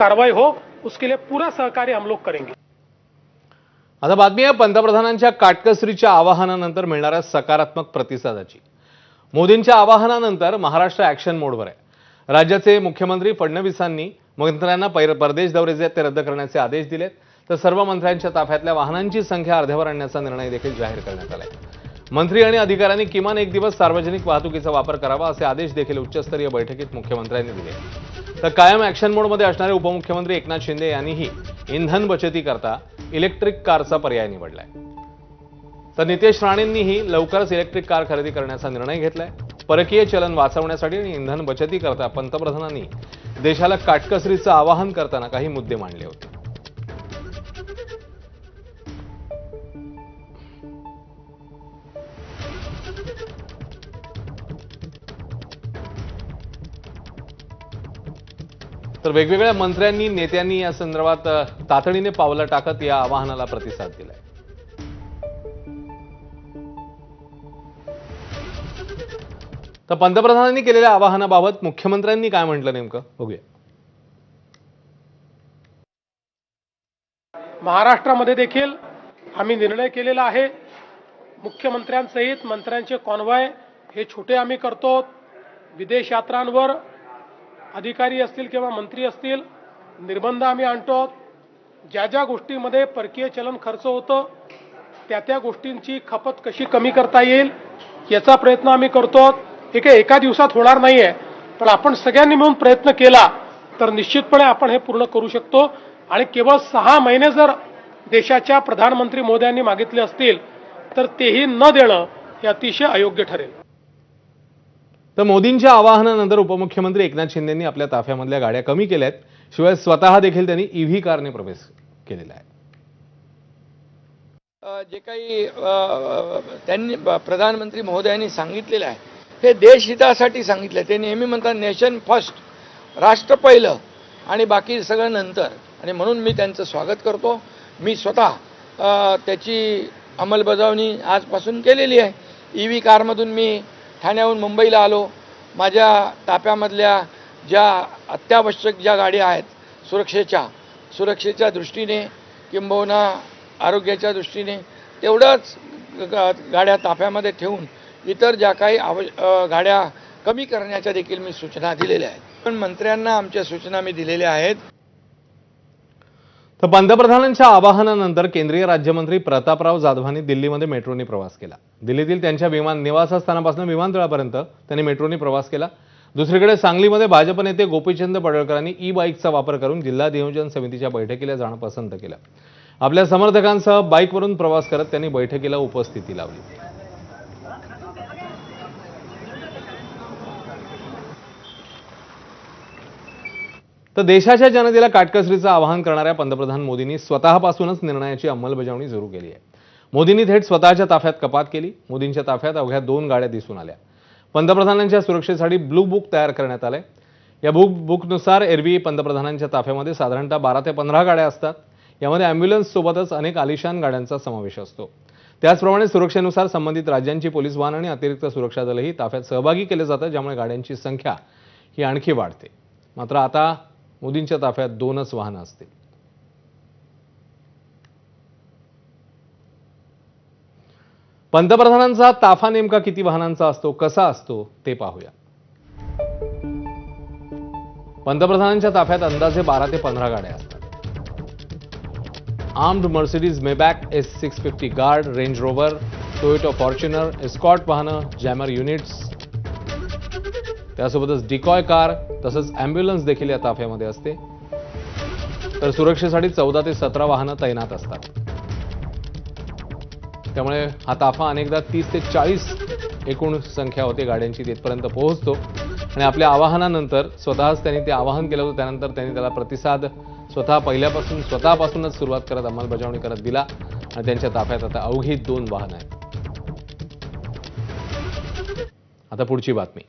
कार्रवाई हो, उसके लिए पूरा सहकार्य हम लोग करेंगे। आता बातमी आहे पंतप्रधानांच्या काटकसरीच्या आवाहनानंतर मिळणाऱ्या सकारात्मक प्रतिसादाची। मोदींच्या आवाहनानंतर महाराष्ट्र ॲक्शन मोडवर आहे। राज्याचे मुख्यमंत्री फडणवीसांनी मंत्र्यांना परदेश दौरे जे ते रद्द करण्याचे आदेश दिलेत, तर सर्व मंत्र्यांच्या ताफ्यातल्या वाहनांची संख्या अर्ध्यावर आणण्याचा निर्णय देखील जाहीर करण्यात आलाय। मंत्री आणि अधिकाऱ्यांनी किमान एक दिवस सार्वजनिक वाहतुकीचा वापर करावा असे आदेश देखील उच्चस्तरीय बैठकीत मुख्यमंत्र्यांनी दिले। तर कायम ॲक्शन मोडमध्ये असणारे उपमुख्यमंत्री एकनाथ शिंदे यांनीही इंधन बचतीकरता इलेक्ट्रिक कारचा पर्याय निवडलाय। तर नितेश राणेंनीही लवकरच इलेक्ट्रिक कार खरेदी करण्याचा निर्णय घेतलाय। परकीय चलन वाचवण्यासाठी आणि इंधन बचतीकरता पंतप्रधानांनी देशाला काटकसरीचं आवाहन करताना काही मुद्दे मांडले होते। तर वेगवेगळ्या मंत्र्यांनी नेत्यांनी या संदर्भात तातडीने पावलं टाकत या आवाहनाला प्रतिसाद दिलाय। तर पंतप्रधानांनी केलेल्या आवाहनाबाबत मुख्यमंत्र्यांनी काय म्हटलं नेमकं बघूया। महाराष्ट्रामध्ये देखील आम्ही निर्णय केलेला आहे। मुख्यमंत्र्यांसहित मंत्र्यांचे कॉन्व्हॉय हे छोटे आम्ही करतो। विदेश यात्रांवर अधिकारी असतील किंवा मंत्री असतील निर्बंध आम्ही आणतो। ज्या ज्या गोष्टींमध्ये परकीय चलन खर्च होतं त्या गोष्टींची खपत कशी कमी करता येईल याचा प्रयत्न आम्ही करतो। हे काही एका दिवसात होणार नाहीये, पण आपण सगळ्यांनी मिळून प्रयत्न केला तर निश्चितपणे आपण हे पूर्ण करू शकतो। आणि केवळ 6 महिने जर देशाच्या प्रधानमंत्री मोदयांनी मागितले असतील तर तेही न देणं हे अतिशय अयोग्य ठरेल। तर मोदींच्या आवाहनानंतर उपमुख्यमंत्री एकनाथ शिंदेंनी आपल्या ताफ्यामधल्या गाड्या कमी केल्यात। शिवाय स्वतः देखील त्यांनी ईव्ही कारने प्रवेश केलेला आहे। जे काही त्यांनी प्रधानमंत्री महोदयांनी सांगितलेलं आहे हे देशहितासाठी सांगितलं। ते नेहमी म्हणतात नेशन फर्स्ट, राष्ट्र पहिलं आणि बाकी सगळं नंतर, आणि म्हणून मी त्यांचं स्वागत करतो। मी स्वतः त्याची अंमलबजावणी आजपासून केलेली आहे। ईव्ही कारमधून मी ठाण्याहून मुंबईला आलो। माझ्या ताफ्यामधल्या ज्या अत्यावश्यक ज्या गाड्या आहेत सुरक्षेच्या दृष्टीने किंबहुना आरोग्याच्या दृष्टीने तेवढंच गाड्या ताफ्यामध्ये ठेवून इतर ज्या काही गाड्या कमी करण्याच्या देखील मी सूचना दिलेल्या आहेत। पण मंत्र्यांना आमच्या सूचना मी दिलेल्या आहेत। तर पंतप्रधानांच्या आवाहनानंतर केंद्रीय राज्यमंत्री प्रतापराव जाधवांनी दिल्लीमध्ये मेट्रोने प्रवास केला। दिल्लीतील त्यांच्या निवासस्थानापासून विमानतळापर्यंत त्यांनी मेट्रोने प्रवास केला। दुसरीकडे सांगलीमध्ये भाजप नेते गोपीचंद पडळकरांनी ई बाईकचा वापर करून जिल्हा नियोजन समितीच्या बैठकीला जाणं पसंत केलं। आपल्या समर्थकांसह बाईकवरून प्रवास करत त्यांनी बैठकीला उपस्थिती लावली। तर देशाच्या जनतेला काटकसरीचं आवाहन करणाऱ्या पंतप्रधान मोदींनी स्वतःपासूनच निर्णयाची अंमलबजावणी सुरू केली आहे। मोदींनी थेट स्वतःच्या ताफ्यात कपात केली। मोदींच्या ताफ्यात अवघ्या 2 गाड्या दिसून आल्या। पंतप्रधानांच्या सुरक्षेसाठी ब्लू बुक तयार करण्यात आले। या बुकनुसार एरवी पंतप्रधानांच्या ताफ्यामध्ये साधारणतः 12 ते 15 गाड्या असतात। यामध्ये ॲम्ब्युलन्स सोबतच अनेक आलिशान गाड्यांचा समावेश असतो। त्याचप्रमाणे सुरक्षेनुसार संबंधित राज्यांची पोलीस वाहन आणि अतिरिक्त सुरक्षा दलही ताफ्यात सहभागी केले जातात, ज्यामुळे गाड्यांची संख्या ही आणखी वाढते। मात्र आता मोदींच्या ताफ्यात 2च वाहनं असतील। पंतप्रधानांचा ताफा नेमका किती वाहनांचा असतो, कसा असतो ते पाहूया। पंतप्रधानांच्या ताफ्यात अंदाजे 12 ते 15 गाड्या असतात। Armed Mercedes Maybach S650 guard, Range Rover, Toyota Fortuner, escort वाहनं, जॅमर युनिट्स, त्यासोबतच डिकॉय कार तसंच ॲम्ब्युलन्स देखील या ताफ्यामध्ये असते। तर सुरक्षेसाठी 14 ते 17 वाहनं तैनात असतात। त्यामुळे हा ताफा अनेकदा 30 ते 40 एकूण संख्या होते गाड्यांची तिथपर्यंत पोहोचतो। आणि आपल्या आवाहनानंतर स्वतःच त्यांनी ते आवाहन केलं होतं, त्यानंतर त्यांनी त्याला प्रतिसाद स्वतःपासूनच सुरुवात करत अंमलबजावणी करत दिला आणि त्यांच्या ताफ्यात आता अवघी 2 वाहनं आहेत। आता पुढची बातमी।